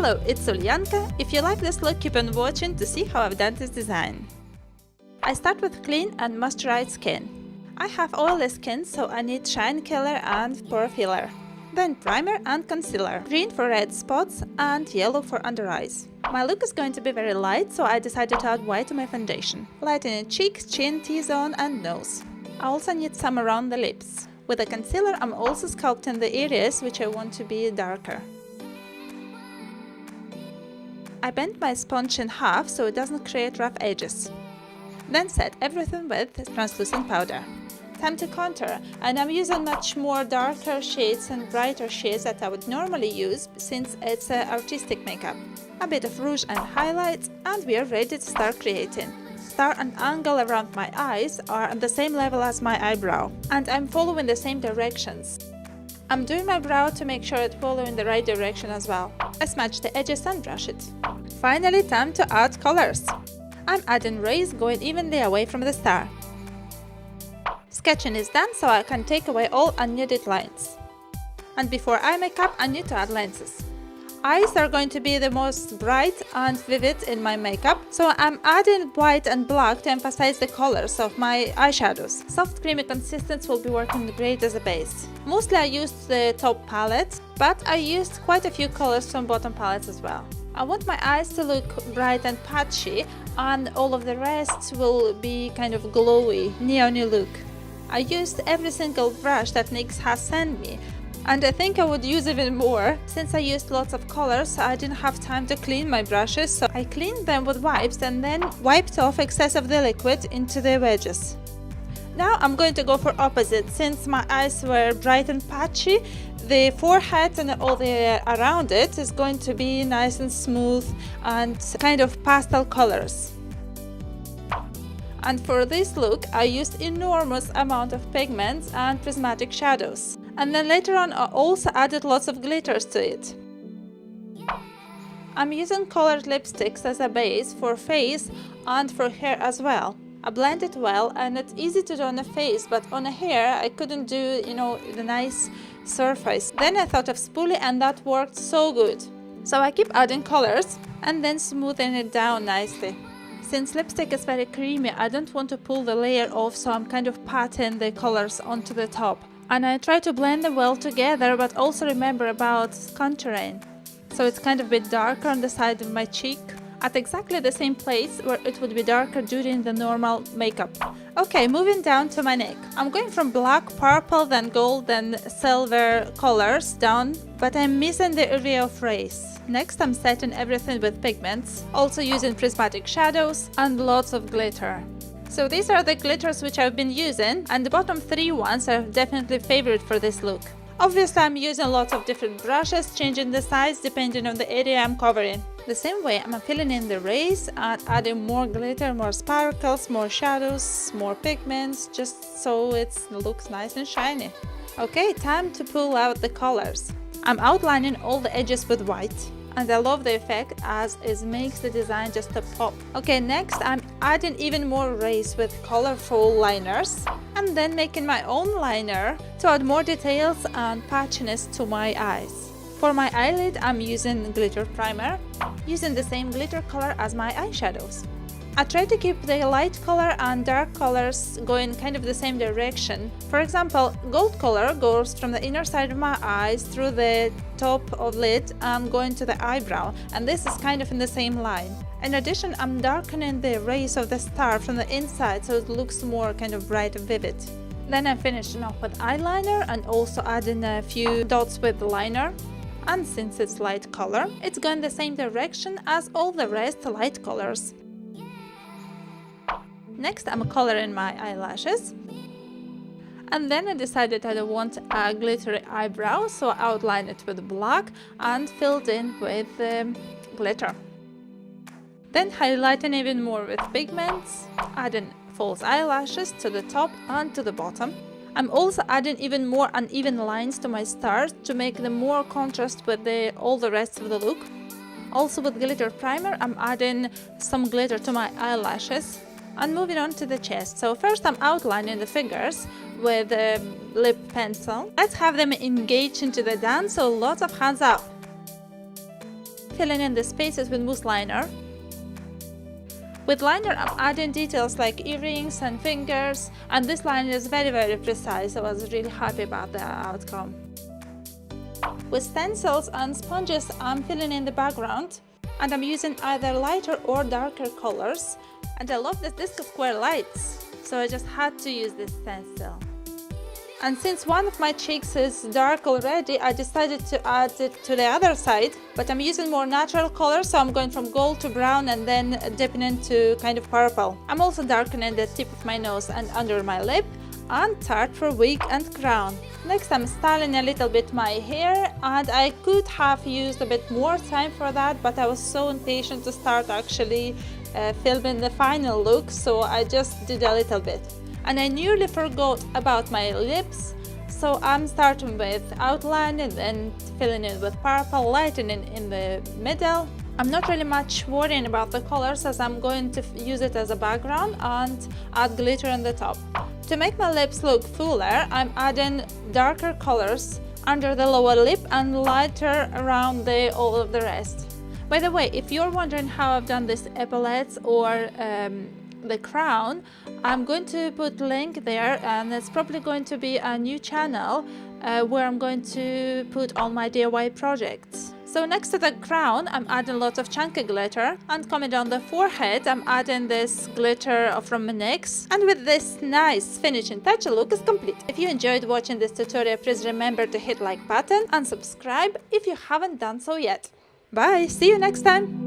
Hello, it's Ulianka. If you like this look, keep on watching to see how I've done this design. I start with clean and moisturized skin. I have oily skin, so I need shine killer and pore filler. Then primer and concealer, green for red spots and yellow for under eyes. My look is going to be very light, so I decided to add white to my foundation. Lighten in cheeks, chin, T-zone and nose. I also need some around the lips. With the concealer, I'm also sculpting the areas which I want to be darker. I bent my sponge in half so it doesn't create rough edges. Then set everything with translucent powder. Time to contour, and I'm using much more darker shades and brighter shades that I would normally use since it's artistic makeup. A bit of rouge and highlights, and we are ready to start creating. Star and angle around my eyes are at the same level as my eyebrow, and I'm following the same directions. I'm doing my brow to make sure it's following the right direction as well. I smudge the edges and brush it. Finally, time to add colors. I'm adding rays going evenly away from the star. Sketching is done, so I can take away all unneeded lines. And before eye makeup, I need to add lenses. Eyes are going to be the most bright and vivid in my makeup, so I'm adding white and black to emphasize the colors of my eyeshadows. Soft creamy consistency will be working great as a base. Mostly I used the top palette, but I used quite a few colors from bottom palettes as well. I want my eyes to look bright and patchy, and all of the rest will be kind of glowy, neon-y look. I used every single brush that NYX has sent me, and I think I would use even more. Since I used lots of colors, I didn't have time to clean my brushes, so I cleaned them with wipes and then wiped off excess of the liquid into the wedges. Now I'm going to go for opposite. Since my eyes were bright and patchy, the forehead and all the around it is going to be nice and smooth and kind of pastel colors. And for this look, I used enormous amount of pigments and prismatic shadows. And then later on, I also added lots of glitters to it. I'm using colored lipsticks as a base for face and for hair as well. I blend it well, and it's easy to do on the face, but on the hair I couldn't do, the nice surface. Then I thought of spoolie, and that worked so good. So I keep adding colors and then smoothing it down nicely. Since lipstick is very creamy, I don't want to pull the layer off, so I'm kind of patting the colors onto the top. And I try to blend them well together, but also remember about contouring. So it's kind of a bit darker on the side of my cheek, at exactly the same place where it would be darker during the normal makeup. Okay, moving down to my neck. I'm going from black, purple, then gold, then silver colors down, but I'm missing the area of rays. Next, I'm setting everything with pigments, also using prismatic shadows and lots of glitter. So these are the glitters which I've been using, and the bottom three ones are definitely favorite for this look. Obviously, I'm using lots of different brushes, changing the size depending on the area I'm covering. The same way, I'm filling in the rays and adding more glitter, more sparkles, more shadows, more pigments, just so it looks nice and shiny. Okay, time to pull out the colors. I'm outlining all the edges with white, and I love the effect as it makes the design just a pop. Okay, next I'm adding even more rays with colorful liners, and then making my own liner to add more details and patchiness to my eyes. For my eyelid, I'm using glitter primer, using the same glitter color as my eyeshadows. I try to keep the light color and dark colors going kind of the same direction. For example, gold color goes from the inner side of my eyes through the top of lid and going to the eyebrow, and this is kind of in the same line. In addition, I'm darkening the rays of the star from the inside so it looks more kind of bright and vivid. Then I'm finishing off with eyeliner and also adding a few dots with liner. And since it's light color, it's going the same direction as all the rest light colors. Next, I'm coloring my eyelashes. And then I decided I don't want a glittery eyebrow, so I outlined it with black and filled in with glitter. Then highlighting even more with pigments, adding false eyelashes to the top and to the bottom. I'm also adding even more uneven lines to my stars to make them more contrast with all the rest of the look. Also with glitter primer, I'm adding some glitter to my eyelashes. And moving on to the chest. So first I'm outlining the figures with a lip pencil. Let's have them engage into the dance, so lots of hands up. filling in the spaces with mousse liner. With liner, I'm adding details like earrings and fingers, and this liner is very precise. I was really happy about the outcome. With stencils and sponges, I'm filling in the background, and I'm using either lighter or darker colors. And I love that this is square lights, so I just had to use this stencil. And since one of my cheeks is dark already, I decided to add it to the other side, but I'm using more natural colors, so I'm going from gold to brown and then dipping into kind of purple. I'm also darkening the tip of my nose and under my lip, and tart for wig and crown. Next, I'm styling a little bit my hair, and I could have used a bit more time for that, but I was so impatient to start actually filming the final look, so I just did a little bit. And I nearly forgot about my lips, so I'm starting with outline and then filling in with purple, lightening in the middle. I'm not really much worrying about the colors, as I'm going to use it as a background and add glitter on the top. To make my lips look fuller, I'm adding darker colors under the lower lip and lighter around all of the rest. By the way, if you're wondering how I've done this epaulettes or the crown, I'm going to put link there, and it's probably going to be a new channel where I'm going to put all my DIY projects. So next to the crown, I'm adding lots of chunky glitter, and coming down the forehead, I'm adding this glitter from NYX, and with this nice finishing touch, the look is complete. If you enjoyed watching this tutorial, please remember to hit like button and subscribe if you haven't done so yet. Bye, see you next time.